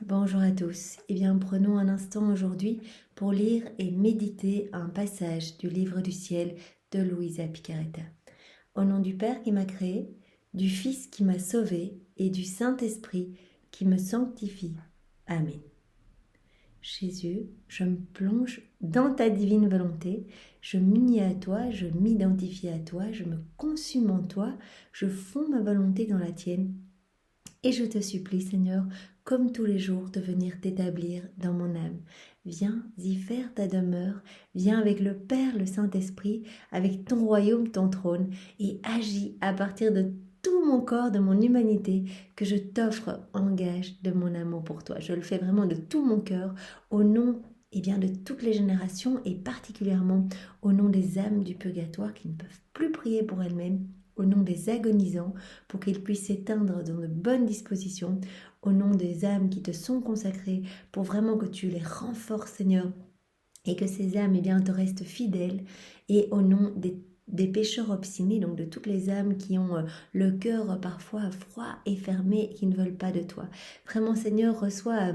Bonjour à tous. Eh bien, prenons un instant aujourd'hui pour lire et méditer un passage du livre du ciel de Luisa Picaretta. Au nom du Père qui m'a créé, du Fils qui m'a sauvé et du Saint-Esprit qui me sanctifie. Amen. Jésus, je me plonge dans ta divine volonté, je m'unis à toi, je m'identifie à toi, je me consume en toi, je fonds ma volonté dans la tienne. Et je te supplie, Seigneur, comme tous les jours, de venir t'établir dans mon âme. Viens y faire ta demeure, viens avec le Père, le Saint-Esprit, avec ton royaume, ton trône, et agis à partir de tout mon corps, de mon humanité, que je t'offre en gage de mon amour pour toi. Je le fais vraiment de tout mon cœur, au nom de toutes les générations, et particulièrement au nom des âmes du purgatoire qui ne peuvent plus prier pour elles-mêmes, au nom des agonisants, pour qu'ils puissent s'éteindre dans de bonnes dispositions, au nom des âmes qui te sont consacrées, pour vraiment que tu les renforces, Seigneur, et que ces âmes te restent fidèles, et au nom des pécheurs obstinés, donc de toutes les âmes qui ont le cœur parfois froid et fermé et qui ne veulent pas de toi. Vraiment, Seigneur, reçois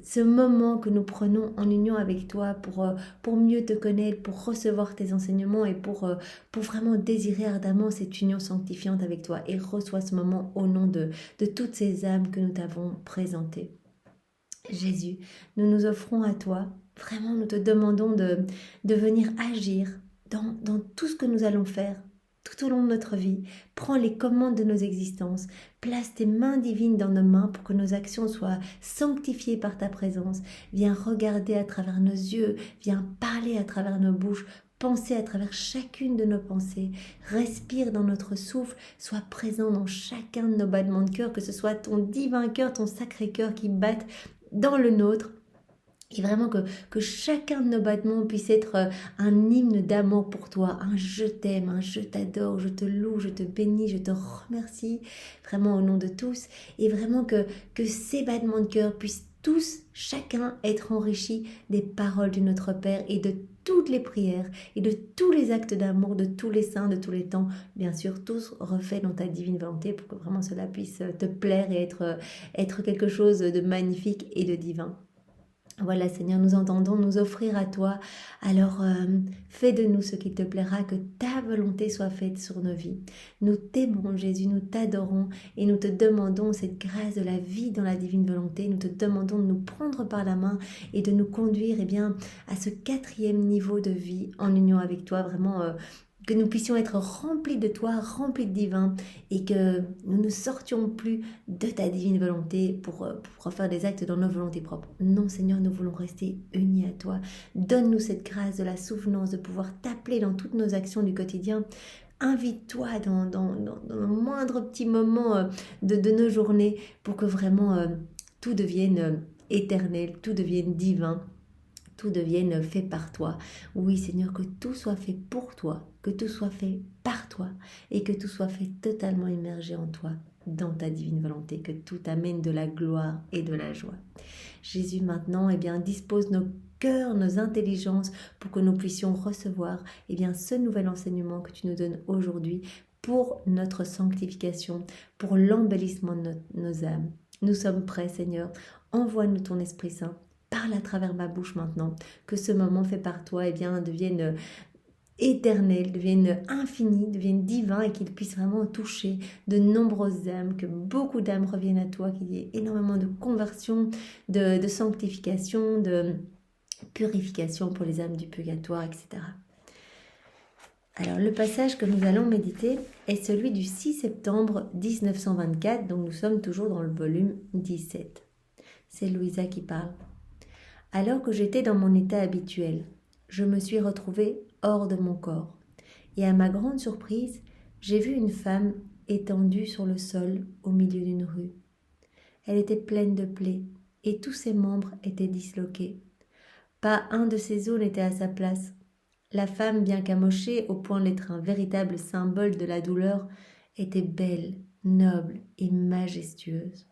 ce moment que nous prenons en union avec toi pour mieux te connaître, pour recevoir tes enseignements et pour vraiment désirer ardemment cette union sanctifiante avec toi. Et reçois ce moment au nom de toutes ces âmes que nous t'avons présentées. Jésus, nous nous offrons à toi. Vraiment, nous te demandons de venir agir dans tout ce que nous allons faire tout au long de notre vie. Prends les commandes de nos existences. Place tes mains divines dans nos mains pour que nos actions soient sanctifiées par ta présence. Viens regarder à travers nos yeux. Viens parler à travers nos bouches. Penser à travers chacune de nos pensées. Respire dans notre souffle. Sois présent dans chacun de nos battements de cœur, que ce soit ton divin cœur, ton sacré cœur qui batte dans le nôtre. Et vraiment que chacun de nos battements puisse être un hymne d'amour pour toi, un je t'aime, un je t'adore, je te loue, je te bénis, je te remercie, vraiment au nom de tous. Et vraiment que ces battements de cœur puissent tous, chacun, être enrichis des paroles de notre Père et de toutes les prières et de tous les actes d'amour de tous les saints, de tous les temps, bien sûr, tous refaits dans ta divine volonté pour que vraiment cela puisse te plaire et être quelque chose de magnifique et de divin. Voilà, Seigneur, nous entendons nous offrir à toi. Alors, fais de nous ce qui te plaira, que ta volonté soit faite sur nos vies. Nous t'aimons, Jésus, nous t'adorons et nous te demandons cette grâce de la vie dans la divine volonté. Nous te demandons de nous prendre par la main et de nous conduire à ce 4e niveau de vie en union avec toi, vraiment que nous puissions être remplis de toi, remplis de divin, et que nous ne sortions plus de ta divine volonté pour faire des actes dans nos volontés propres. Non, Seigneur, nous voulons rester unis à toi. Donne-nous cette grâce de la souvenance, de pouvoir t'appeler dans toutes nos actions du quotidien. Invite-toi dans le moindre petit moment de nos journées pour que vraiment tout devienne éternel, tout devienne divin, tout devienne fait par toi. Oui, Seigneur, que tout soit fait pour toi, que tout soit fait par toi et que tout soit fait totalement immergé en toi, dans ta divine volonté, que tout amène de la gloire et de la joie. Jésus, maintenant, dispose nos cœurs, nos intelligences pour que nous puissions recevoir ce nouvel enseignement que tu nous donnes aujourd'hui pour notre sanctification, pour l'embellissement de nos âmes. Nous sommes prêts, Seigneur. Envoie-nous ton Esprit Saint. Parle à travers ma bouche maintenant, que ce moment fait par toi devienne éternel, devienne infini, devienne divin et qu'il puisse vraiment toucher de nombreuses âmes, que beaucoup d'âmes reviennent à toi, qu'il y ait énormément de conversion, de sanctification, de purification pour les âmes du purgatoire, etc. Alors le passage que nous allons méditer est celui du 6 septembre 1924, donc nous sommes toujours dans le volume 17. C'est Luisa qui parle. Alors que j'étais dans mon état habituel, je me suis retrouvée hors de mon corps. Et à ma grande surprise, j'ai vu une femme étendue sur le sol au milieu d'une rue. Elle était pleine de plaies et tous ses membres étaient disloqués. Pas un de ses os n'était à sa place. La femme, bien qu'amochée au point d'être un véritable symbole de la douleur, était belle, noble et majestueuse.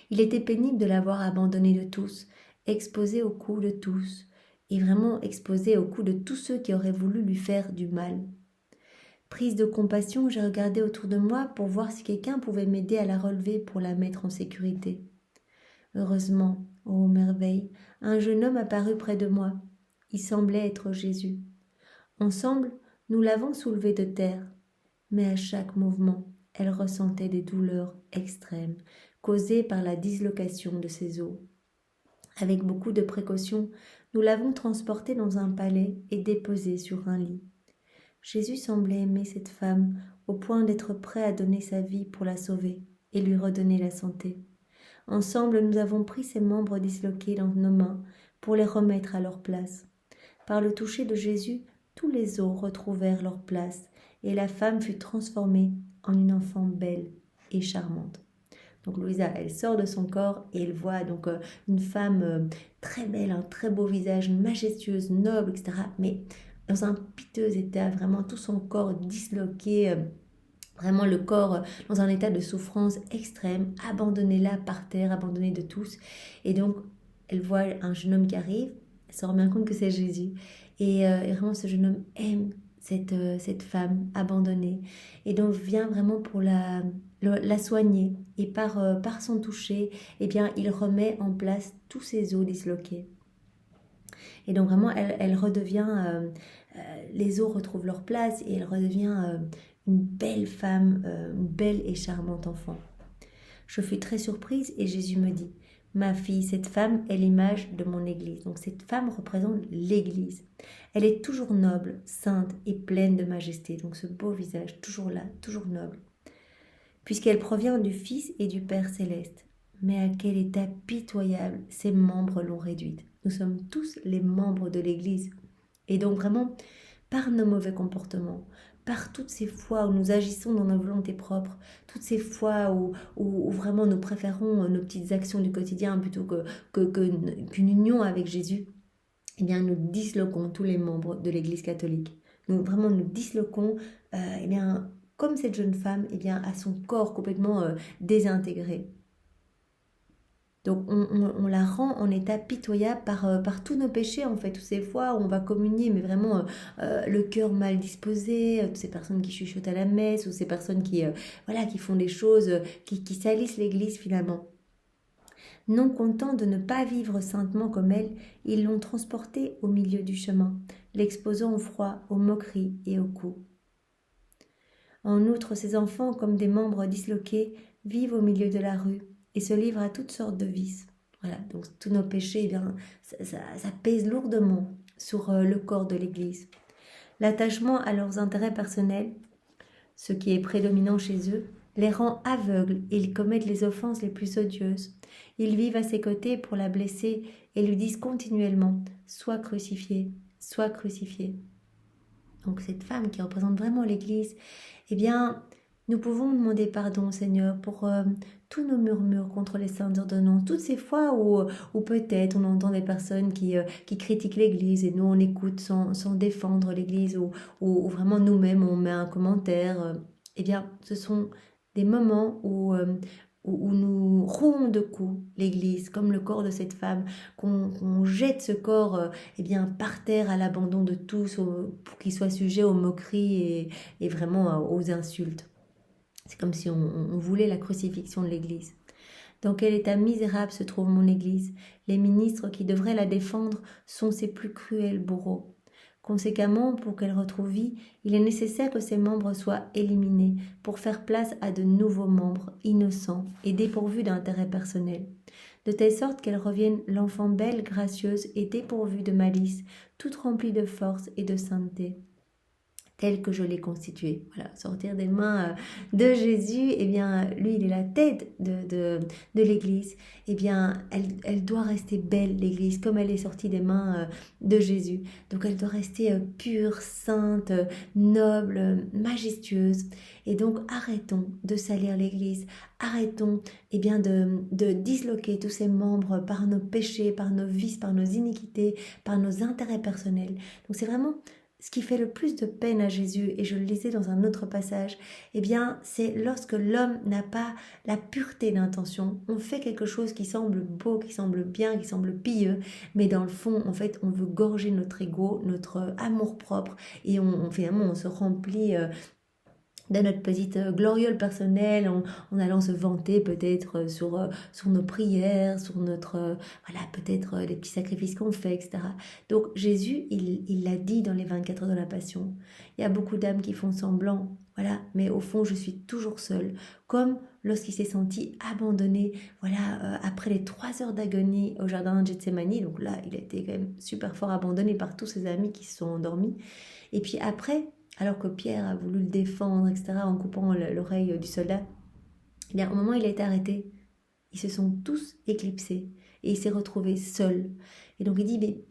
Il était pénible de la voir abandonnée de tous, exposée aux coups de tous, et vraiment exposée aux coups de tous ceux qui auraient voulu lui faire du mal. Prise de compassion, j'ai regardé autour de moi pour voir si quelqu'un pouvait m'aider à la relever pour la mettre en sécurité. Heureusement, ô merveille, un jeune homme apparut près de moi. Il semblait être Jésus. Ensemble, nous l'avons soulevé de terre, mais à chaque mouvement, elle ressentait des douleurs extrêmes, causées par la dislocation de ses os. Avec beaucoup de précautions, nous l'avons transportée dans un palais et déposée sur un lit. Jésus semblait aimer cette femme au point d'être prêt à donner sa vie pour la sauver et lui redonner la santé. Ensemble, nous avons pris ses membres disloqués dans nos mains pour les remettre à leur place. Par le toucher de Jésus, tous les os retrouvèrent leur place et la femme fut transformée en une enfant belle et charmante. Donc Louisa, elle sort de son corps et elle voit donc une femme très belle, un très beau visage, majestueuse, noble, etc. Mais dans un piteux état, vraiment tout son corps disloqué, vraiment le corps dans un état de souffrance extrême, abandonné là par terre, abandonné de tous. Et donc elle voit un jeune homme qui arrive, elle se rend bien compte que c'est Jésus. Et vraiment ce jeune homme aime cette femme abandonnée. Et donc vient vraiment pour la soigner. Et par son toucher, eh bien, il remet en place tous ses os disloqués. Et donc vraiment, elle redevient, les os retrouvent leur place et elle redevient une belle femme, une belle et charmante enfant. Je fus très surprise et Jésus me dit, ma fille, cette femme est l'image de mon Église. Donc cette femme représente l'Église. Elle est toujours noble, sainte et pleine de majesté. Donc ce beau visage, toujours là, toujours noble. Puisqu'elle provient du Fils et du Père céleste. Mais à quel état pitoyable ses membres l'ont réduite. Nous sommes tous les membres de l'Église. Et donc vraiment, par nos mauvais comportements, par toutes ces fois où nous agissons dans nos volontés propres, toutes ces fois où vraiment nous préférons nos petites actions du quotidien plutôt qu'une union avec Jésus, eh bien nous disloquons tous les membres de l'Église catholique. Nous disloquons, eh bien, comme cette jeune femme, eh bien, à son corps complètement désintégré. Donc on la rend en état pitoyable par tous nos péchés, en fait, toutes ces fois où on va communier, mais vraiment le cœur mal disposé, toutes ces personnes qui chuchotent à la messe, ou ces personnes qui font des choses, qui salissent l'Église finalement. Non contents de ne pas vivre saintement comme elle, ils l'ont transportée au milieu du chemin, l'exposant au froid, aux moqueries et aux coups. En outre, ces enfants, comme des membres disloqués, vivent au milieu de la rue et se livrent à toutes sortes de vices. Voilà, donc tous nos péchés, eh bien, ça pèse lourdement sur le corps de l'Église. L'attachement à leurs intérêts personnels, ce qui est prédominant chez eux, les rend aveugles et ils commettent les offenses les plus odieuses. Ils vivent à ses côtés pour la blesser et lui disent continuellement « Sois crucifié, sois crucifié ». Donc cette femme qui représente vraiment l'Église, eh bien, nous pouvons demander pardon au Seigneur pour tous nos murmures contre les saintes ordonnances, toutes ces fois où peut-être on entend des personnes qui critiquent l'Église et nous on écoute sans défendre l'Église ou vraiment nous-mêmes on met un commentaire. Eh bien, ce sont des moments où nous rouons de coups l'Église, comme le corps de cette femme, qu'on jette ce corps eh bien, par terre à l'abandon de tous, pour qu'il soit sujet aux moqueries et vraiment aux insultes. C'est comme si on voulait la crucifixion de l'Église. Dans quel état misérable se trouve mon Église? Les ministres qui devraient la défendre sont ses plus cruels bourreaux. Conséquemment, pour qu'elle retrouve vie, il est nécessaire que ses membres soient éliminés pour faire place à de nouveaux membres innocents et dépourvus d'intérêt personnel, de telle sorte qu'elle revienne l'enfant belle, gracieuse et dépourvue de malice, toute remplie de force et de sainteté, telle que je l'ai constituée. Voilà, sortir des mains de Jésus, eh bien, lui, il est la tête de l'Église. Eh bien, elle doit rester belle, l'Église, comme elle est sortie des mains de Jésus. Donc, elle doit rester pure, sainte, noble, majestueuse. Et donc, arrêtons de salir l'Église. Arrêtons, eh bien, de disloquer tous ces membres par nos péchés, par nos vices, par nos iniquités, par nos intérêts personnels. Donc, c'est vraiment ce qui fait le plus de peine à Jésus, et je le lisais dans un autre passage, eh bien, c'est lorsque l'homme n'a pas la pureté d'intention. On fait quelque chose qui semble beau, qui semble bien, qui semble pieux, mais dans le fond, en fait, on veut gorger notre ego, notre amour-propre, et finalement, on se remplit de notre petite gloriole personnelle en allant se vanter peut-être sur nos prières, sur notre, voilà, peut-être les petits sacrifices qu'on fait, etc. Donc Jésus, il l'a dit dans les 24 heures de la Passion. Il y a beaucoup d'âmes qui font semblant, voilà, mais au fond, je suis toujours seule. Comme lorsqu'il s'est senti abandonné, voilà, après les 3 heures d'agonie au jardin de Gethsemane, donc là, il a été quand même super fort abandonné par tous ses amis qui se sont endormis. Et puis après, alors que Pierre a voulu le défendre, etc., en coupant l'oreille du soldat, eh bien, au moment où il a été arrêté, ils se sont tous éclipsés et il s'est retrouvé seul. Et donc il dit, mais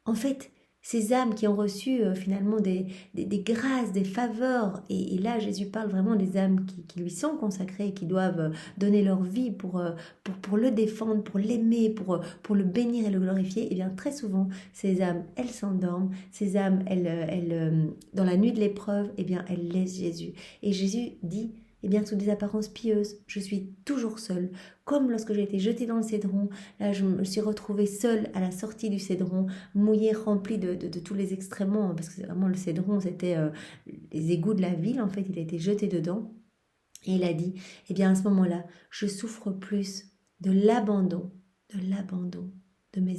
en fait, ces âmes qui ont reçu finalement des grâces, des faveurs, et là Jésus parle vraiment des âmes qui lui sont consacrées, qui doivent donner leur vie pour le défendre, pour l'aimer, pour le bénir et le glorifier, et bien très souvent, ces âmes, elles s'endorment, ces âmes, dans la nuit de l'épreuve, et bien elles laissent Jésus. Et Jésus dit, eh bien, sous des apparences pieuses, je suis toujours seule. Comme lorsque j'ai été jetée dans le cédron, là, je me suis retrouvée seule à la sortie du cédron, mouillée, remplie de tous les excréments, parce que c'est vraiment le cédron, c'était les égouts de la ville, en fait, il a été jeté dedans. Et il a dit, eh bien, à ce moment-là, je souffre plus de mes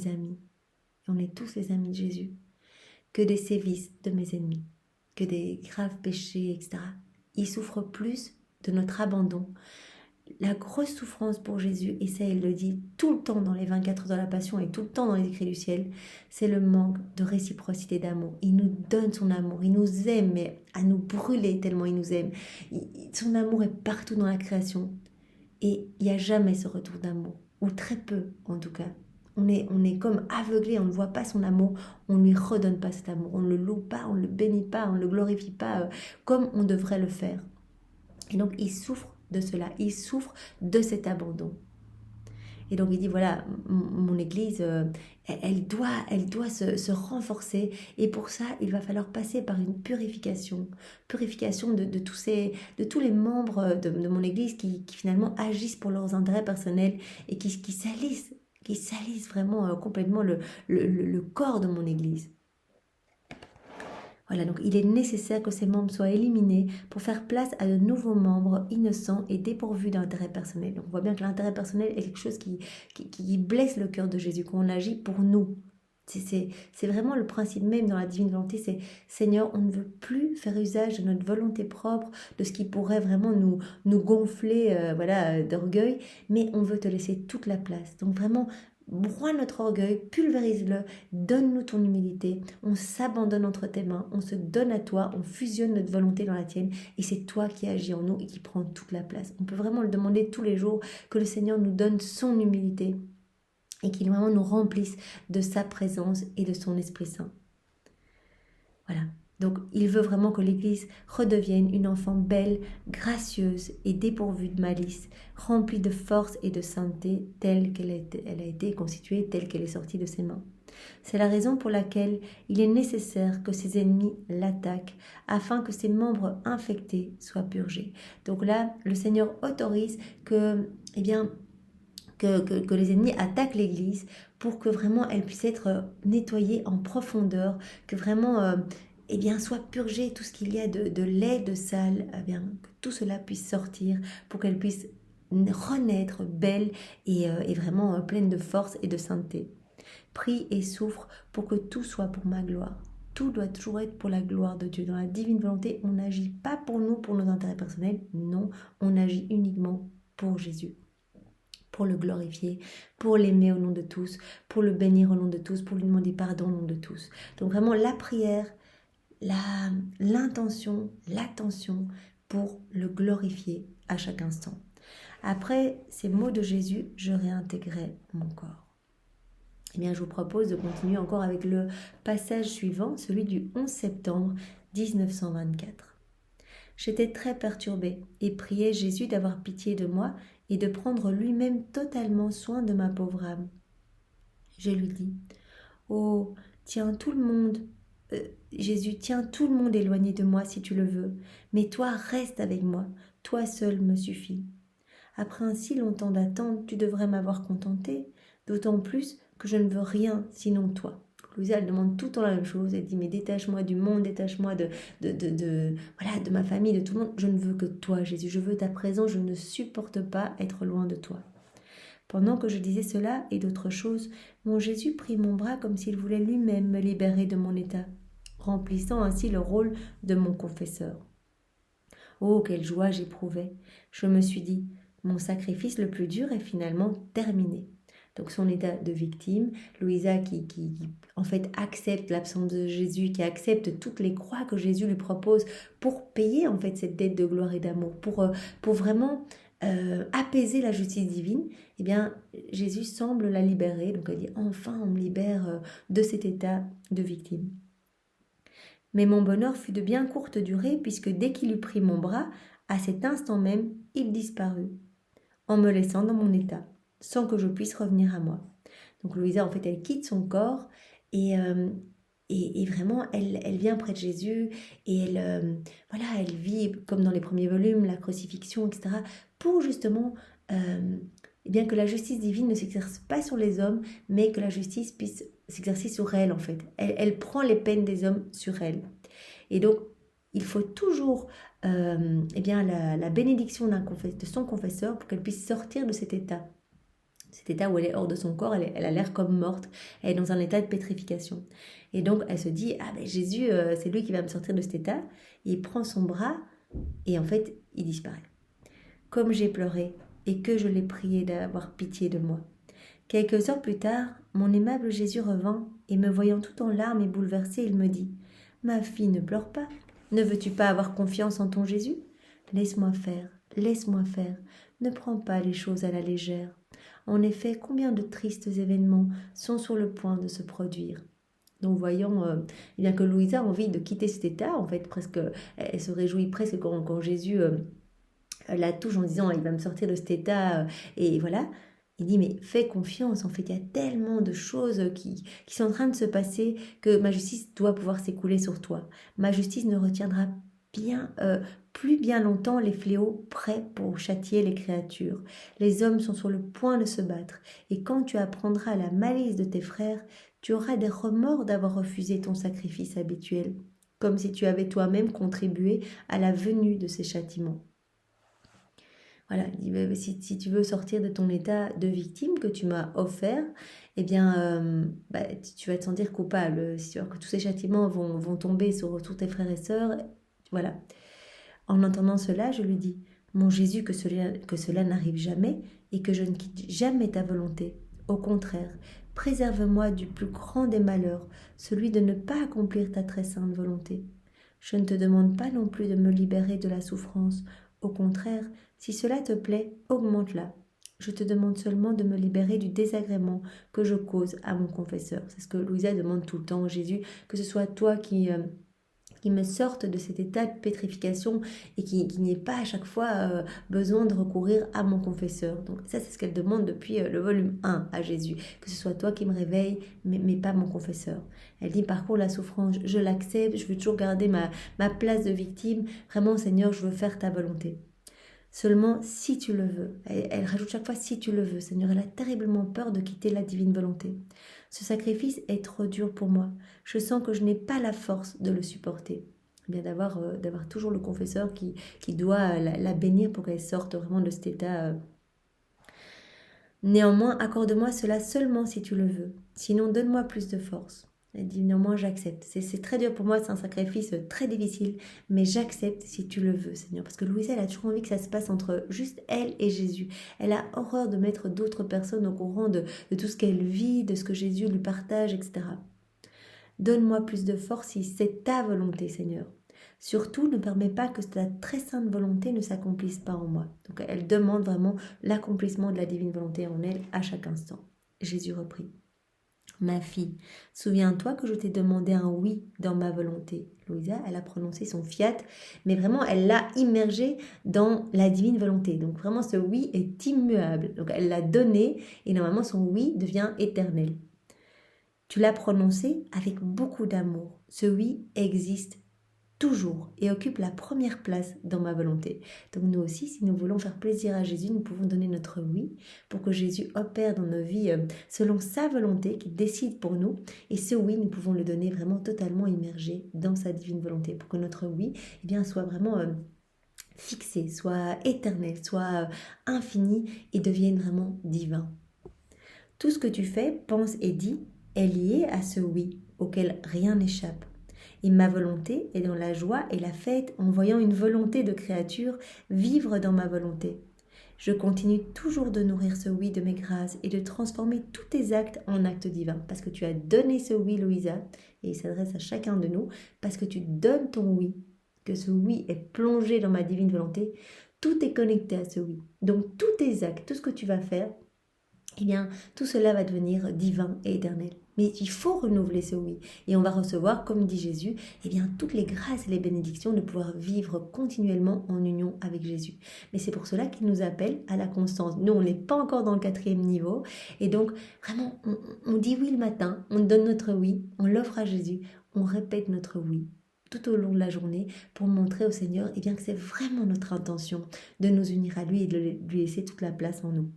amis. Et on est tous les amis de Jésus, que des sévices de mes ennemis, que des graves péchés, etc. Il souffre plus de notre abandon. La grosse souffrance pour Jésus, et ça il le dit tout le temps dans les 24 heures de la Passion et tout le temps dans les écrits du ciel, c'est le manque de réciprocité d'amour. Il nous donne son amour, il nous aime, mais à nous brûler tellement il nous aime. Son amour est partout dans la création et il n'y a jamais ce retour d'amour, ou très peu en tout cas. On est comme aveuglé, on ne voit pas son amour, on ne lui redonne pas cet amour, on ne le loue pas, on ne le bénit pas, on ne le glorifie pas comme on devrait le faire. Et donc, il souffre de cela, il souffre de cet abandon. Et donc, il dit, voilà, mon Église, elle doit se renforcer. Et pour ça, il va falloir passer par une purification. Purification de tous les membres de mon Église qui finalement agissent pour leurs intérêts personnels et qui salissent vraiment complètement le corps de mon Église. Voilà, donc il est nécessaire que ces membres soient éliminés pour faire place à de nouveaux membres innocents et dépourvus d'intérêt personnel. Donc on voit bien que l'intérêt personnel est quelque chose qui blesse le cœur de Jésus, qu'on agit pour nous. C'est vraiment le principe même dans la divine volonté, c'est Seigneur, on ne veut plus faire usage de notre volonté propre, de ce qui pourrait vraiment nous gonfler d'orgueil, mais on veut te laisser toute la place. Donc vraiment, broie notre orgueil, pulvérise-le, donne-nous ton humilité, on s'abandonne entre tes mains, on se donne à toi, on fusionne notre volonté dans la tienne et c'est toi qui agis en nous et qui prends toute la place. On peut vraiment le demander tous les jours, que le Seigneur nous donne son humilité et qu'il vraiment nous remplisse de sa présence et de son Esprit Saint. Voilà. Donc, il veut vraiment que l'Église redevienne une enfant belle, gracieuse et dépourvue de malice, remplie de force et de sainteté, telle qu'elle a été constituée, telle qu'elle est sortie de ses mains. C'est la raison pour laquelle il est nécessaire que ses ennemis l'attaquent, afin que ses membres infectés soient purgés. Donc là, le Seigneur autorise que les ennemis attaquent l'Église pour que vraiment elle puisse être nettoyée en profondeur, que vraiment soit purgé tout ce qu'il y a de laid, de sale, que tout cela puisse sortir pour qu'elle puisse renaître belle et vraiment pleine de force et de sainteté. Prie et souffre pour que tout soit pour ma gloire. Tout doit toujours être pour la gloire de Dieu. Dans la divine volonté, on n'agit pas pour nous, pour nos intérêts personnels. Non, on agit uniquement pour Jésus. Pour le glorifier, pour l'aimer au nom de tous, pour le bénir au nom de tous, pour lui demander pardon au nom de tous. Donc vraiment la prière, l'intention, l'attention pour le glorifier à chaque instant. Après ces mots de Jésus, je réintégrais mon corps. Eh bien, je vous propose de continuer encore avec le passage suivant, celui du 11 septembre 1924. J'étais très perturbée et priais Jésus d'avoir pitié de moi et de prendre lui-même totalement soin de ma pauvre âme. Je lui dis, « Oh, Jésus, tiens tout le monde éloigné de moi si tu le veux, mais toi reste avec moi, toi seul me suffit. Après un si long temps d'attente, tu devrais m'avoir contenté, d'autant plus que je ne veux rien sinon toi. » Louisa, elle demande tout le temps la même chose. Elle dit, mais détache-moi du monde, détache-moi voilà, de ma famille, de tout le monde. Je ne veux que toi, Jésus. Je veux ta présence. Je ne supporte pas être loin de toi. Pendant que je disais cela et d'autres choses, mon Jésus prit mon bras comme s'il voulait lui-même me libérer de mon état, remplissant ainsi le rôle de mon confesseur. Oh, quelle joie j'éprouvais! Je me suis dit, mon sacrifice le plus dur est finalement terminé. Donc son état de victime, Louisa qui en fait accepte l'absence de Jésus, qui accepte toutes les croix que Jésus lui propose pour payer en fait cette dette de gloire et d'amour, pour vraiment apaiser la justice divine, eh bien Jésus semble la libérer. Donc elle dit, enfin on me libère de cet état de victime. Mais mon bonheur fut de bien courte durée, puisque dès qu'il eut pris mon bras, à cet instant même, il disparut, en me laissant dans mon état, sans que je puisse revenir à moi. Donc Louisa, en fait, elle quitte son corps et vraiment, elle vient près de Jésus et voilà, elle vit, comme dans les premiers volumes, la crucifixion, etc., pour justement eh bien que la justice divine ne s'exerce pas sur les hommes, mais que la justice puisse s'exercer sur elle, en fait. Elle prend les peines des hommes sur elle. Et donc, il faut toujours eh bien, la bénédiction de son confesseur pour qu'elle puisse sortir de cet état. Cet état où elle est hors de son corps, elle a l'air comme morte, elle est dans un état de pétrification. Et donc, elle se dit, ah ben Jésus, c'est lui qui va me sortir de cet état. Et il prend son bras et en fait, il disparaît. Comme j'ai pleuré et que je l'ai prié d'avoir pitié de moi. Quelques heures plus tard, mon aimable Jésus revint et me voyant tout en larmes et bouleversée, il me dit, « Ma fille, ne pleure pas. Ne veux-tu pas avoir confiance en ton Jésus ? Laisse-moi faire, ne prends pas les choses à la légère. En effet, combien de tristes événements sont sur le point de se produire. » Donc voyons eh bien que Louisa a envie de quitter cet état, en fait presque, elle se réjouit presque quand Jésus la touche en disant il va me sortir de cet état et voilà. Il dit mais fais confiance, en fait il y a tellement de choses qui sont en train de se passer que ma justice doit pouvoir s'écouler sur toi. Ma justice ne retiendra plus bien longtemps les fléaux prêts pour châtier les créatures. Les hommes sont sur le point de se battre et quand tu apprendras la malice de tes frères, tu auras des remords d'avoir refusé ton sacrifice habituel, comme si tu avais toi-même contribué à la venue de ces châtiments. Voilà, si tu veux sortir de ton état de victime que tu m'as offert, eh bien, tu vas te sentir coupable. Si tu vois que tous ces châtiments vont tomber sur tous tes frères et sœurs, voilà. En entendant cela, je lui dis, mon Jésus, que cela n'arrive jamais et que je ne quitte jamais ta volonté. Au contraire, préserve-moi du plus grand des malheurs, celui de ne pas accomplir ta très sainte volonté. Je ne te demande pas non plus de me libérer de la souffrance. Au contraire, si cela te plaît, augmente-la. Je te demande seulement de me libérer du désagrément que je cause à mon confesseur. C'est ce que Louisa demande tout le temps à Jésus, que ce soit toi qui me sorte de cet état de pétrification et qui n'ait pas à chaque fois besoin de recourir à mon confesseur. Donc ça, c'est ce qu'elle demande depuis le volume 1 à Jésus, que ce soit toi qui me réveille, mais pas mon confesseur. Elle dit, par contre, la souffrance, je l'accepte, je veux toujours garder ma place de victime. Vraiment, Seigneur, je veux faire ta volonté. Seulement, si tu le veux. Elle rajoute chaque fois, si tu le veux. Seigneur, elle a terriblement peur de quitter la divine volonté. Ce sacrifice est trop dur pour moi. Je sens que je n'ai pas la force de le supporter. Bien d'avoir toujours le confesseur qui doit la bénir pour qu'elle sorte vraiment de cet état. Néanmoins, accorde-moi cela seulement si tu le veux. Sinon, donne-moi plus de force. Elle dit, néanmoins, j'accepte. C'est très dur pour moi, c'est un sacrifice très difficile, mais j'accepte si tu le veux, Seigneur. Parce que Louisa, elle a toujours envie que ça se passe entre juste elle et Jésus. Elle a horreur de mettre d'autres personnes au courant de tout ce qu'elle vit, de ce que Jésus lui partage, etc. Donne-moi plus de force si c'est ta volonté, Seigneur. Surtout, ne permets pas que ta très sainte volonté ne s'accomplisse pas en moi. Donc, elle demande vraiment l'accomplissement de la divine volonté en elle à chaque instant. Jésus reprit. Ma fille, souviens-toi que je t'ai demandé un oui dans ma volonté. Louisa, elle a prononcé son fiat, mais vraiment, elle l'a immergé dans la divine volonté. Donc vraiment, ce oui est immuable. Donc elle l'a donné et normalement, son oui devient éternel. Tu l'as prononcé avec beaucoup d'amour. Ce oui existe toujours et occupe la première place dans ma volonté. Donc nous aussi, si nous voulons faire plaisir à Jésus, nous pouvons donner notre oui pour que Jésus opère dans nos vies selon sa volonté, qu'il décide pour nous. Et ce oui, nous pouvons le donner vraiment totalement immergé dans sa divine volonté pour que notre oui soit vraiment fixé, soit éternel, soit infini et devienne vraiment divin. Tout ce que tu fais, penses et dis est lié à ce oui auquel rien n'échappe. Et ma volonté est dans la joie et la fête en voyant une volonté de créature vivre dans ma volonté. Je continue toujours de nourrir ce oui de mes grâces et de transformer tous tes actes en actes divins. Parce que tu as donné ce oui, Louisa, et il s'adresse à chacun de nous, parce que tu donnes ton oui, que ce oui est plongé dans ma divine volonté, tout est connecté à ce oui. Donc tous tes actes, tout ce que tu vas faire, tout cela va devenir divin et éternel. Mais il faut renouveler ce oui. Et on va recevoir, comme dit Jésus, toutes les grâces et les bénédictions de pouvoir vivre continuellement en union avec Jésus. Mais c'est pour cela qu'il nous appelle à la constance. Nous, on n'est pas encore dans le 4e niveau. Et donc, vraiment, on dit oui le matin, on donne notre oui, on l'offre à Jésus, on répète notre oui tout au long de la journée pour montrer au Seigneur que c'est vraiment notre intention de nous unir à lui et de lui laisser toute la place en nous.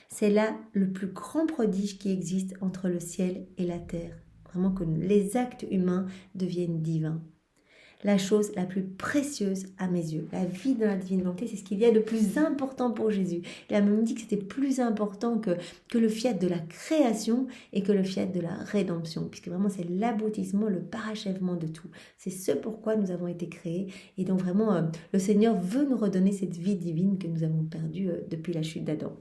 C'est là le plus grand prodige qui existe entre le ciel et la terre. Vraiment que les actes humains deviennent divins. La chose la plus précieuse à mes yeux, la vie dans la divine volonté, c'est ce qu'il y a de plus important pour Jésus. Il a même dit que c'était plus important que le fiat de la création et que le fiat de la rédemption, puisque vraiment c'est l'aboutissement, le parachèvement de tout. C'est ce pourquoi nous avons été créés et donc vraiment le Seigneur veut nous redonner cette vie divine que nous avons perdue depuis la chute d'Adam.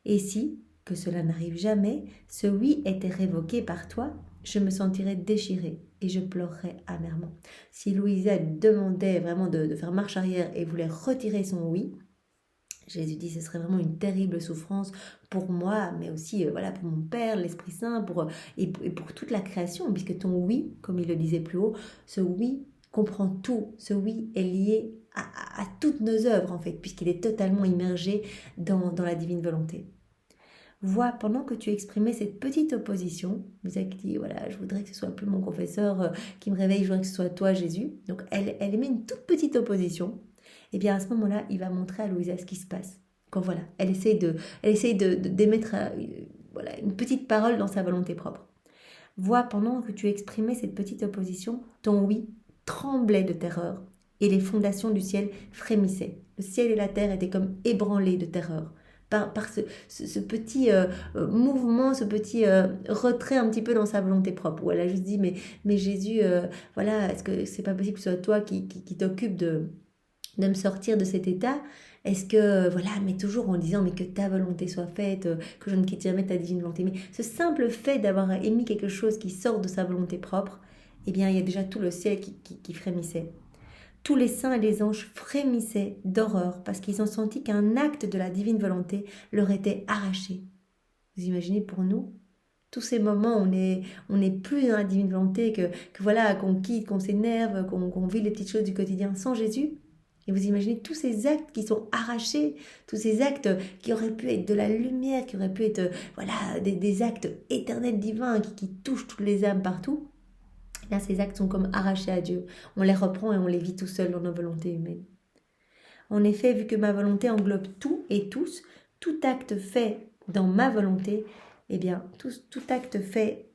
Et si, que cela n'arrive jamais, ce oui était révoqué par toi, je me sentirais déchirée et je pleurerais amèrement. Si Louisa demandait vraiment de faire marche arrière et voulait retirer son oui, Jésus dit ce serait vraiment une terrible souffrance pour moi, mais aussi pour mon Père, l'Esprit Saint, et pour toute la création, puisque ton oui, comme il le disait plus haut, ce oui comprend tout. Ce oui est lié à toutes nos œuvres, en fait, puisqu'il est totalement immergé dans la divine volonté. Vois, pendant que tu exprimais cette petite opposition, vous avez dit, voilà, je voudrais que ce soit plus mon confesseur qui me réveille, je voudrais que ce soit toi, Jésus. Donc, elle émet une toute petite opposition. Et bien, à ce moment-là, il va montrer à Louisa ce qui se passe. Quand voilà, elle essaye d'émettre une petite parole dans sa volonté propre. Vois, pendant que tu exprimais cette petite opposition, ton oui tremblait de terreur et les fondations du ciel frémissaient. Le ciel et la terre étaient comme ébranlés de terreur. Par ce petit mouvement, ce petit retrait un petit peu dans sa volonté propre, où elle a juste dit, mais Jésus, est-ce que c'est pas possible que ce soit toi qui t'occupe de me sortir de cet état? Est-ce que, mais toujours en disant, mais que ta volonté soit faite, que je ne quitte jamais ta divine volonté. Mais ce simple fait d'avoir émis quelque chose qui sort de sa volonté propre, il y a déjà tout le ciel qui frémissait. Tous les saints et les anges frémissaient d'horreur parce qu'ils ont senti qu'un acte de la divine volonté leur était arraché. Vous imaginez pour nous tous ces moments où on n'est plus dans la divine volonté, qu'on quitte, qu'on s'énerve, qu'on vit les petites choses du quotidien sans Jésus. Et vous imaginez tous ces actes qui sont arrachés, tous ces actes qui auraient pu être de la lumière, qui auraient pu être des actes éternels divins qui touchent toutes les âmes partout. Là, ces actes sont comme arrachés à Dieu. On les reprend et on les vit tout seul dans nos volontés humaines. En effet, vu que ma volonté englobe tout et tous, tout acte fait dans ma volonté, tout acte fait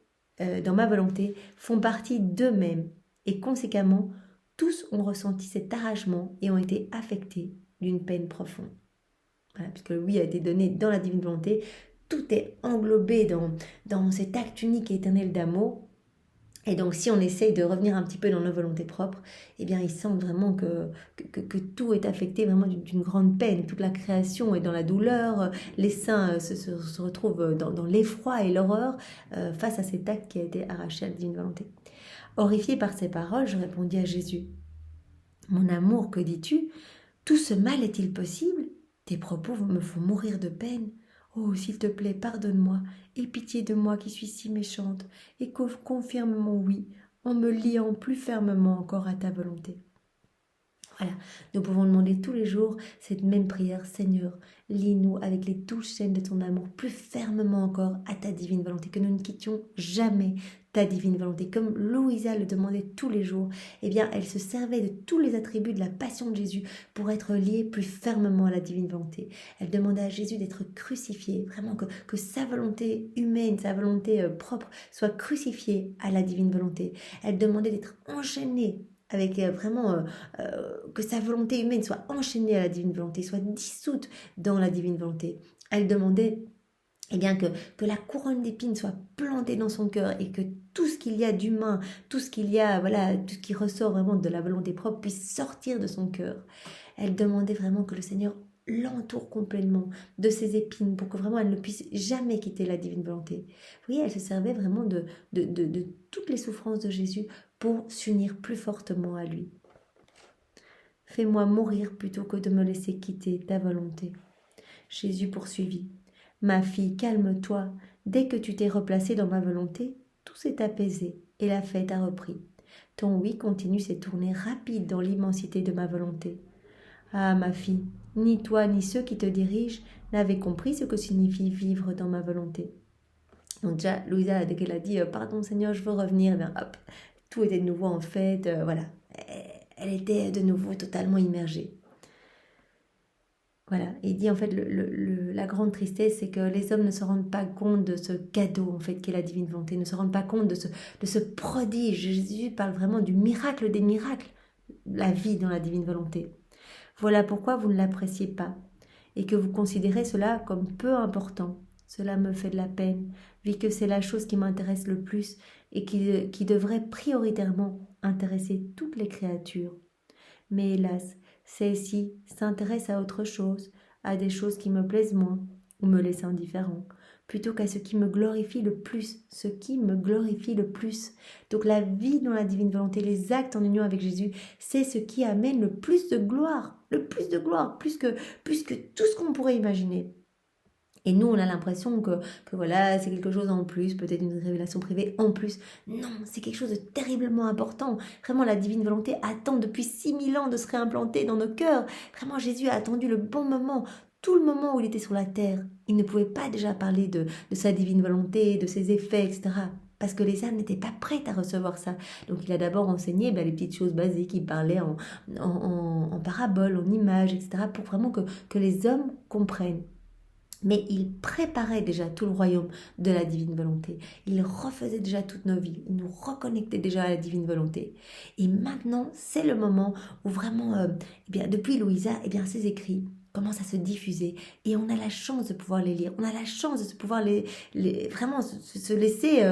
dans ma volonté font partie d'eux-mêmes. Et conséquemment, tous ont ressenti cet arrachement et ont été affectés d'une peine profonde. Voilà, puisque le oui a été donné dans la divine volonté, tout est englobé dans cet acte unique et éternel d'amour. Et donc, si on essaye de revenir un petit peu dans nos volontés propres, ils sentent vraiment que tout est affecté vraiment d'une grande peine. Toute la création est dans la douleur. Les saints se retrouvent dans l'effroi et l'horreur face à cet acte qui a été arraché à la divine volonté. Horrifiée par ces paroles, je répondis à Jésus. Mon amour, que dis-tu? Tout ce mal est-il possible? Tes propos me font mourir de peine. Oh, s'il te plaît, pardonne-moi, aie pitié de moi qui suis si méchante, et confirme mon oui, en me liant plus fermement encore à ta volonté. Voilà, nous pouvons demander tous les jours cette même prière. Seigneur, lie-nous avec les douces chaînes de ton amour plus fermement encore à ta divine volonté, que nous ne quittions jamais ta divine volonté. Comme Louisa le demandait tous les jours, eh bien, elle se servait de tous les attributs de la passion de Jésus pour être liée plus fermement à la divine volonté. Elle demandait à Jésus d'être crucifié, vraiment que sa volonté humaine, sa volonté propre soit crucifiée à la divine volonté. Elle demandait d'être enchaînée avec que sa volonté humaine soit enchaînée à la divine volonté, soit dissoute dans la divine volonté. Elle demandait eh bien que la couronne d'épines soit plantée dans son cœur et que tout ce qu'il y a d'humain, tout ce qu'il y a, voilà, tout ce qui ressort vraiment de la volonté propre puisse sortir de son cœur. Elle demandait vraiment que le Seigneur l'entoure complètement de ses épines pour que vraiment elle ne puisse jamais quitter la divine volonté. Vous voyez, elle se servait vraiment de toutes les souffrances de Jésus pour s'unir plus fortement à lui. Fais-moi mourir plutôt que de me laisser quitter ta volonté. Jésus poursuivit. Ma fille, calme-toi. Dès que tu t'es replacée dans ma volonté, tout s'est apaisé et la fête a repris. Ton oui continu s'est tourné rapide dans l'immensité de ma volonté. Ah, ma fille, ni toi ni ceux qui te dirigent n'avaient compris ce que signifie vivre dans ma volonté. Donc déjà, Louisa, dès qu'elle a dit « Pardon Seigneur, je veux revenir », bien hop, tout était de nouveau en fait, voilà. Elle était de nouveau totalement immergée. Voilà, il dit en fait la grande tristesse, c'est que les hommes ne se rendent pas compte de ce cadeau en fait qu'est la divine volonté, ne se rendent pas compte de ce prodige. Jésus parle vraiment du miracle des miracles, la vie dans la divine volonté. Voilà pourquoi vous ne l'appréciez pas et que vous considérez cela comme peu important. Cela me fait de la peine, vu que c'est la chose qui m'intéresse le plus et qui devrait prioritairement intéresser toutes les créatures. Mais hélas, celle-ci s'intéresse à autre chose, à des choses qui me plaisent moins ou me laissent indifférent, plutôt qu'à ce qui me glorifie le plus, ce qui me glorifie le plus. Donc la vie dans la divine volonté, les actes en union avec Jésus, c'est ce qui amène le plus de gloire, plus que tout ce qu'on pourrait imaginer. Et nous, on a l'impression que voilà, c'est quelque chose en plus, peut-être une révélation privée en plus. Non, c'est quelque chose de terriblement important. Vraiment, la divine volonté attend depuis 6000 ans de se réimplanter dans nos cœurs. Vraiment, Jésus a attendu le bon moment, tout le moment où il était sur la terre. Il ne pouvait pas déjà parler de sa divine volonté, de ses effets, etc. Parce que les âmes n'étaient pas prêtes à recevoir ça. Donc il a d'abord enseigné les petites choses basiques, il parlait en paraboles, en images, etc. pour vraiment que les hommes comprennent. Mais il préparait déjà tout le royaume de la divine volonté. Il refaisait déjà toutes nos vies. Il nous reconnectait déjà à la divine volonté. Et maintenant, c'est le moment où vraiment, depuis Louisa, ses écrits commencent à se diffuser. Et on a la chance de pouvoir les lire. On a la chance de pouvoir vraiment se laisser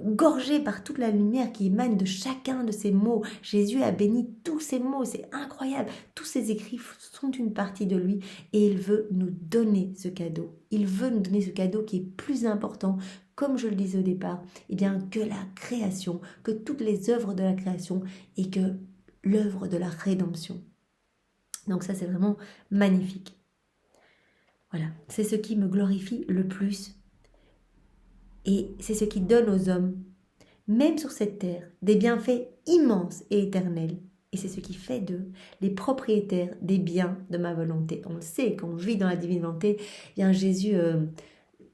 gorger par toute la lumière qui émane de chacun de ces mots. Jésus a béni tous ces mots. C'est incroyable. Tous ces écrits sont une partie de lui. Et il veut nous donner ce cadeau. Il veut nous donner ce cadeau qui est plus important, comme je le disais au départ, que la création, que toutes les œuvres de la création et que l'œuvre de la rédemption. Donc ça, c'est vraiment magnifique. Voilà, c'est ce qui me glorifie le plus. Et c'est ce qui donne aux hommes, même sur cette terre, des bienfaits immenses et éternels. Et c'est ce qui fait d'eux les propriétaires des biens de ma volonté. On le sait, quand on vit dans la divine volonté, Jésus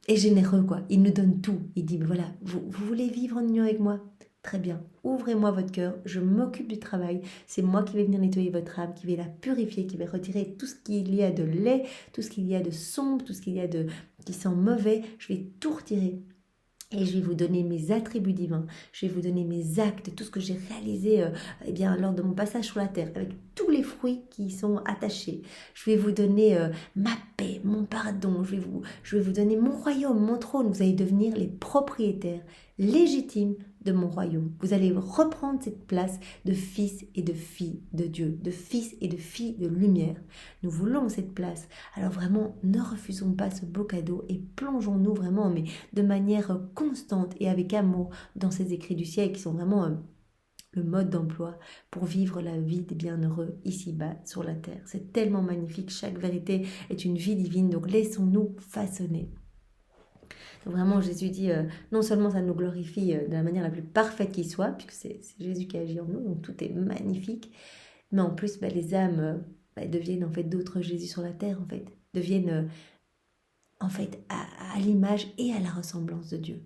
est généreux, quoi. Il nous donne tout. Il dit, voilà, vous voulez vivre en union avec moi? Très bien, ouvrez-moi votre cœur, je m'occupe du travail, c'est moi qui vais venir nettoyer votre âme, qui vais la purifier, qui vais retirer tout ce qu'il y a de laid, tout ce qu'il y a de sombre, tout ce qu'il y a qui sent mauvais, je vais tout retirer. Et je vais vous donner mes attributs divins, je vais vous donner mes actes, tout ce que j'ai réalisé lors de mon passage sur la terre, avec tous les fruits qui y sont attachés. Je vais vous donner ma paix, mon pardon, je vais vous donner mon royaume, mon trône. Vous allez devenir les propriétaires légitimes de mon royaume. Vous allez reprendre cette place de fils et de filles de Dieu, de fils et de filles de lumière. Nous voulons cette place. Alors vraiment, ne refusons pas ce beau cadeau et plongeons-nous vraiment, mais de manière constante et avec amour dans ces écrits du ciel qui sont vraiment le mode d'emploi pour vivre la vie des bienheureux ici-bas sur la terre. C'est tellement magnifique, chaque vérité est une vie divine, donc laissons-nous façonner. Donc vraiment, Jésus dit, non seulement ça nous glorifie de la manière la plus parfaite qui soit, puisque c'est Jésus qui agit en nous, donc tout est magnifique, mais en plus, les âmes deviennent en fait d'autres Jésus sur la terre, en fait, deviennent en fait à l'image et à la ressemblance de Dieu.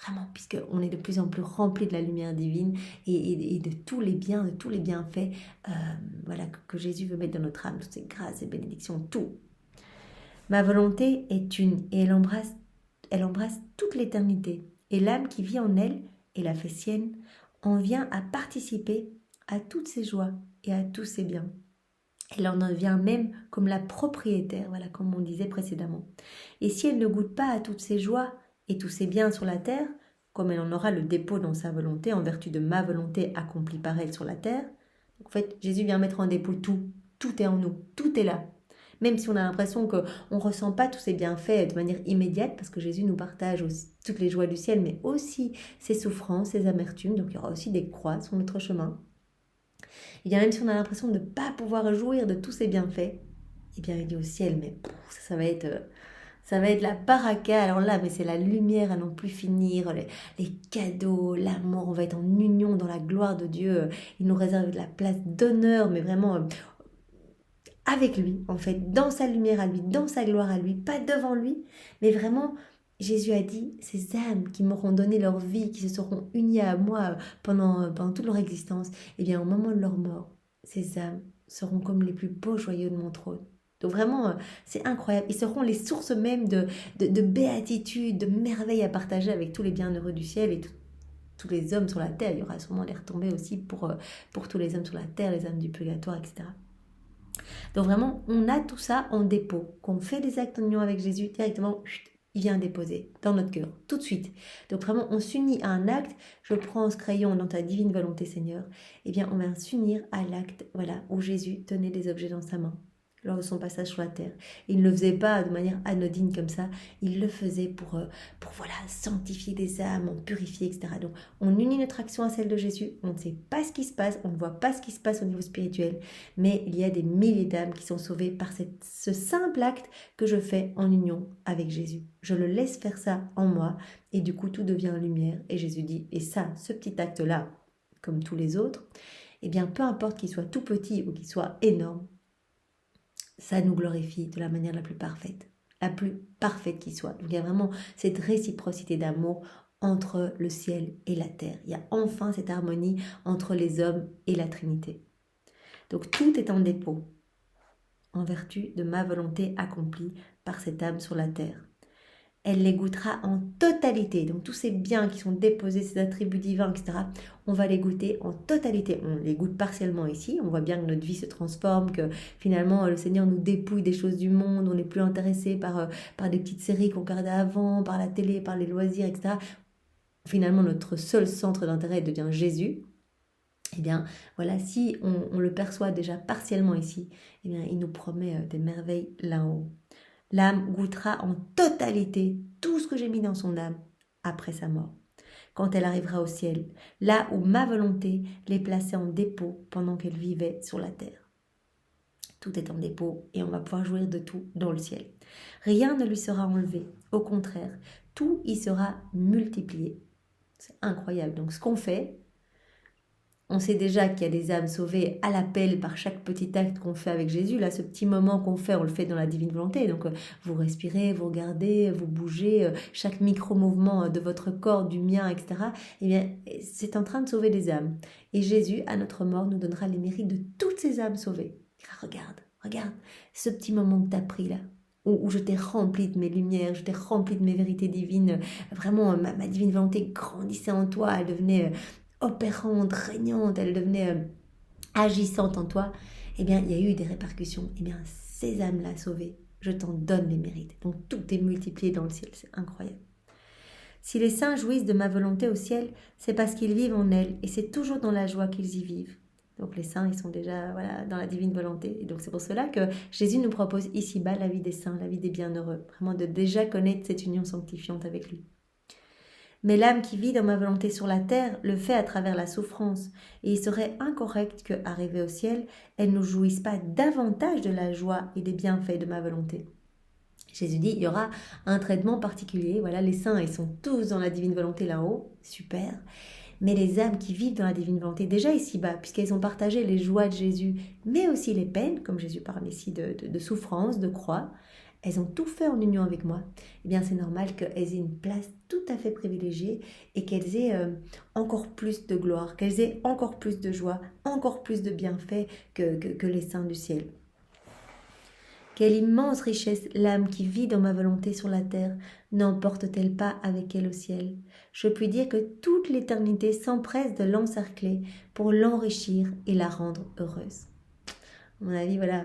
Vraiment, puisqu'on est de plus en plus rempli de la lumière divine et de tous les biens, de tous les bienfaits voilà, que Jésus veut mettre dans notre âme, toutes ces grâces et bénédictions, tout. Ma volonté est une et elle embrasse toute l'éternité. Et l'âme qui vit en elle et la fait sienne en vient à participer à toutes ses joies et à tous ses biens. Elle en devient même comme la propriétaire, voilà, comme on disait précédemment. Et si elle ne goûte pas à toutes ses joies et tous ses biens sur la terre, comme elle en aura le dépôt dans sa volonté, en vertu de ma volonté accomplie par elle sur la terre, en fait, Jésus vient mettre en dépôt tout. Tout est en nous, tout est là. Même si on a l'impression qu'on ne ressent pas tous ces bienfaits de manière immédiate, parce que Jésus nous partage aussi toutes les joies du ciel, mais aussi ses souffrances, ses amertumes, donc il y aura aussi des croix sur notre chemin. Et bien même si on a l'impression de ne pas pouvoir jouir de tous ces bienfaits, eh bien il est au ciel, mais ça va être la baraka, alors là, mais c'est la lumière à n'en plus finir, les cadeaux, l'amour, on va être en union dans la gloire de Dieu, il nous réserve de la place d'honneur, mais vraiment avec lui, en fait, dans sa lumière à lui, dans sa gloire à lui, pas devant lui, mais vraiment, Jésus a dit, ces âmes qui m'auront donné leur vie, qui se seront unies à moi pendant toute leur existence, eh bien au moment de leur mort, ces âmes seront comme les plus beaux joyaux de mon trône. Donc vraiment, c'est incroyable. Ils seront les sources même de béatitude, de merveilles à partager avec tous les bienheureux du ciel et tous les hommes sur la terre. Il y aura sûrement les retombées aussi pour tous les hommes sur la terre, les âmes du purgatoire, etc. Donc vraiment, on a tout ça en dépôt. Quand on fait des actes en union avec Jésus, directement, il vient déposer dans notre cœur, tout de suite. Donc vraiment, on s'unit à un acte. Je prends ce crayon dans ta divine volonté, Seigneur. Eh bien, on va s'unir à l'acte, voilà, où Jésus tenait des objets dans sa main lors de son passage sur la terre. Il ne le faisait pas de manière anodine comme ça, il le faisait pour voilà, sanctifier des âmes, en purifier, etc. Donc on unit notre action à celle de Jésus, on ne sait pas ce qui se passe, on ne voit pas ce qui se passe au niveau spirituel, mais il y a des milliers d'âmes qui sont sauvées par ce simple acte que je fais en union avec Jésus. Je le laisse faire ça en moi, et du coup tout devient lumière, et Jésus dit, et ça, ce petit acte-là, comme tous les autres, eh bien peu importe qu'il soit tout petit ou qu'il soit énorme, ça nous glorifie de la manière la plus parfaite qui soit. Donc il y a vraiment cette réciprocité d'amour entre le ciel et la terre. Il y a enfin cette harmonie entre les hommes et la Trinité. Donc tout est en dépôt, en vertu de ma volonté accomplie par cette âme sur la terre. Elle les goûtera en totalité. Donc tous ces biens qui sont déposés, ces attributs divins, etc., on va les goûter en totalité. On les goûte partiellement ici. On voit bien que notre vie se transforme, que finalement le Seigneur nous dépouille des choses du monde. On n'est plus intéressé par des petites séries qu'on regardait avant, par la télé, par les loisirs, etc. Finalement, notre seul centre d'intérêt devient Jésus. Eh bien, voilà, si on le perçoit déjà partiellement ici, eh bien, il nous promet des merveilles là-haut. L'âme goûtera en totalité tout ce que j'ai mis dans son âme après sa mort, quand elle arrivera au ciel, là où ma volonté les plaçait en dépôt pendant qu'elle vivait sur la terre. Tout est en dépôt et on va pouvoir jouir de tout dans le ciel. Rien ne lui sera enlevé, au contraire, tout y sera multiplié. C'est incroyable. Donc ce qu'on fait, on sait déjà qu'il y a des âmes sauvées à l'appel par chaque petit acte qu'on fait avec Jésus. Là, ce petit moment qu'on fait, on le fait dans la divine volonté. Donc, vous respirez, vous regardez, vous bougez, chaque micro-mouvement de votre corps, du mien, etc. Eh bien, c'est en train de sauver des âmes. Et Jésus, à notre mort, nous donnera les mérites de toutes ces âmes sauvées. Regarde, ce petit moment que tu as pris là, où je t'ai rempli de mes lumières, je t'ai rempli de mes vérités divines. Vraiment, ma divine volonté grandissait en toi, elle devenait opérante, régnante, elle devenait agissante en toi, eh bien, il y a eu des répercussions. Eh bien, ces âmes-là sauvées, je t'en donne les mérites. Donc, tout est multiplié dans le ciel, c'est incroyable. Si les saints jouissent de ma volonté au ciel, c'est parce qu'ils vivent en elle, et c'est toujours dans la joie qu'ils y vivent. Donc, les saints, ils sont déjà dans la divine volonté. Et donc, c'est pour cela que Jésus nous propose ici-bas la vie des saints, la vie des bienheureux. Vraiment de déjà connaître cette union sanctifiante avec lui. Mais l'âme qui vit dans ma volonté sur la terre le fait à travers la souffrance, et il serait incorrect que, arrivée au ciel, elle ne jouisse pas davantage de la joie et des bienfaits de ma volonté. Jésus dit, il y aura un traitement particulier. Voilà, les saints, ils sont tous dans la divine volonté là-haut, super. mais les âmes qui vivent dans la divine volonté déjà ici-bas, puisqu'elles ont partagé les joies de Jésus, mais aussi les peines, comme Jésus parle ici de souffrance, de croix, elles ont tout fait en union avec moi, eh bien c'est normal qu'elles aient une place tout à fait privilégiée et qu'elles aient encore plus de gloire, qu'elles aient encore plus de joie, encore plus de bienfaits que les saints du ciel. Quelle immense richesse l'âme qui vit dans ma volonté sur la terre n'emporte-t-elle pas avec elle au ciel? Je puis dire que toute l'éternité s'empresse de l'encercler pour l'enrichir et la rendre heureuse. À mon avis, voilà.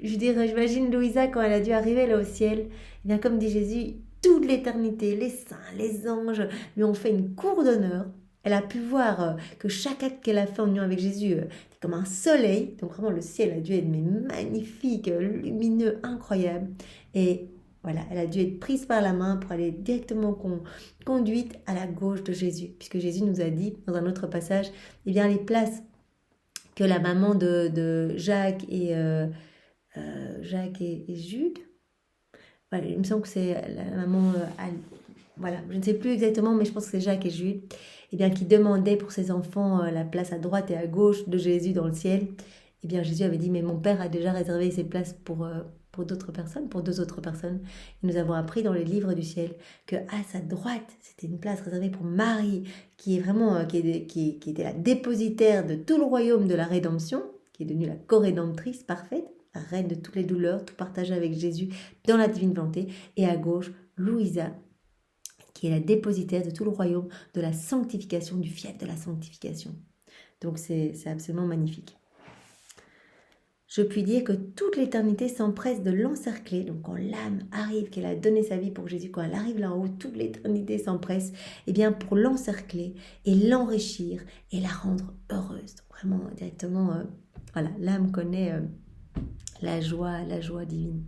Je veux dire, j'imagine Louisa quand elle a dû arriver là au ciel. Eh bien, comme dit Jésus, toute l'éternité, les saints, les anges lui ont fait une cour d'honneur. Elle a pu voir que chaque acte qu'elle a fait en union avec Jésus était comme un soleil. Donc vraiment, le ciel a dû être magnifique, lumineux, incroyable. Et voilà, elle a dû être prise par la main pour aller directement conduite à la gauche de Jésus. Puisque Jésus nous a dit, dans un autre passage, eh bien, les places que la maman de Jacques et Jude, voilà, il me semble que c'est la maman, voilà, je ne sais plus exactement, mais je pense que c'est Jacques et Jude, eh bien, qui demandaient pour ses enfants la place à droite et à gauche de Jésus dans le ciel. Eh bien, Jésus avait dit, mais mon Père a déjà réservé ces places pour d'autres personnes, pour deux autres personnes. Et nous avons appris dans les livres du ciel que à sa droite, c'était une place réservée pour Marie, qui est vraiment, qui était la dépositaire de tout le royaume de la rédemption, qui est devenue la co-rédemptrice parfaite, la reine de toutes les douleurs, tout partagé avec Jésus dans la divine volonté. Et à gauche, Louisa, qui est la dépositaire de tout le royaume de la sanctification, du fief de la sanctification. Donc c'est absolument magnifique. Je puis dire que toute l'éternité s'empresse de l'encercler. Donc quand l'âme arrive, qu'elle a donné sa vie pour Jésus, quand elle arrive là en haut, toute l'éternité s'empresse, eh bien pour l'encercler et l'enrichir et la rendre heureuse. Donc vraiment directement, voilà, l'âme connaît la joie divine.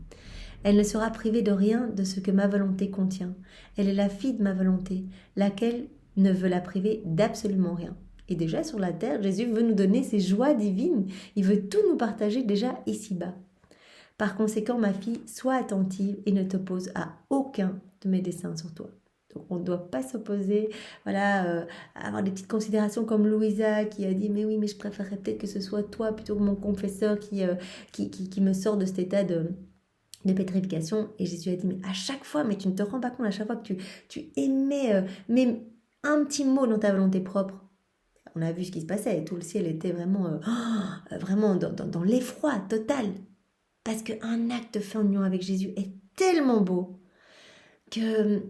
Elle ne sera privée de rien de ce que ma volonté contient. Elle est la fille de ma volonté, laquelle ne veut la priver d'absolument rien. Et déjà sur la terre, Jésus veut nous donner ses joies divines. Il veut tout nous partager déjà ici-bas. Par conséquent, ma fille, sois attentive et ne t'oppose à aucun de mes desseins sur toi. Donc on ne doit pas s'opposer, voilà, avoir des petites considérations comme Louisa qui a dit mais oui, mais je préférerais peut-être que ce soit toi plutôt que mon confesseur qui me sort de cet état de pétrification. Et Jésus a dit mais à chaque fois, mais tu ne te rends pas compte, à chaque fois que tu émets même un petit mot dans ta volonté propre, on a vu ce qui se passait, et tout le ciel était vraiment, vraiment dans l'effroi total. Parce qu'un acte fait en union avec Jésus est tellement beau que,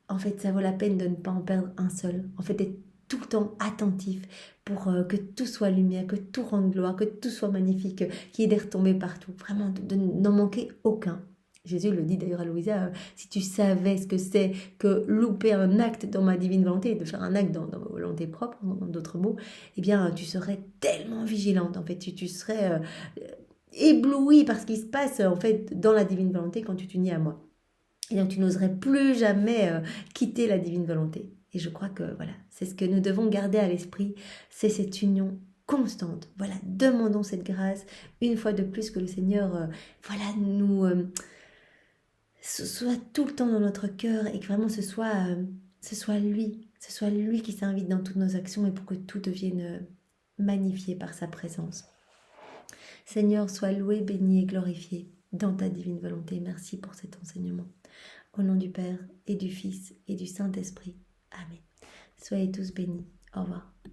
en fait, ça vaut la peine de ne pas en perdre un seul. En fait, d'être tout le temps attentif pour que tout soit lumière, que tout rende gloire, que tout soit magnifique, qu'il y ait des retombées partout. Vraiment, de n'en manquer aucun. Jésus le dit d'ailleurs à Louisa, si tu savais ce que c'est que louper un acte dans ma divine volonté, de faire un acte dans ma volonté propre, en d'autres mots, eh bien tu serais tellement vigilante, en fait, tu serais éblouie par ce qui se passe en fait dans la divine volonté quand tu t'unis à moi. Et donc tu n'oserais plus jamais quitter la divine volonté. Et je crois que voilà, c'est ce que nous devons garder à l'esprit, c'est cette union constante. Voilà, demandons cette grâce une fois de plus que le Seigneur, voilà, nous ce soit tout le temps dans notre cœur et que vraiment ce soit lui qui s'invite dans toutes nos actions et pour que tout devienne magnifié par sa présence. Seigneur, sois loué, béni et glorifié dans ta divine volonté. Merci pour cet enseignement. Au nom du Père et du Fils et du Saint-Esprit. Amen. Soyez tous bénis. Au revoir.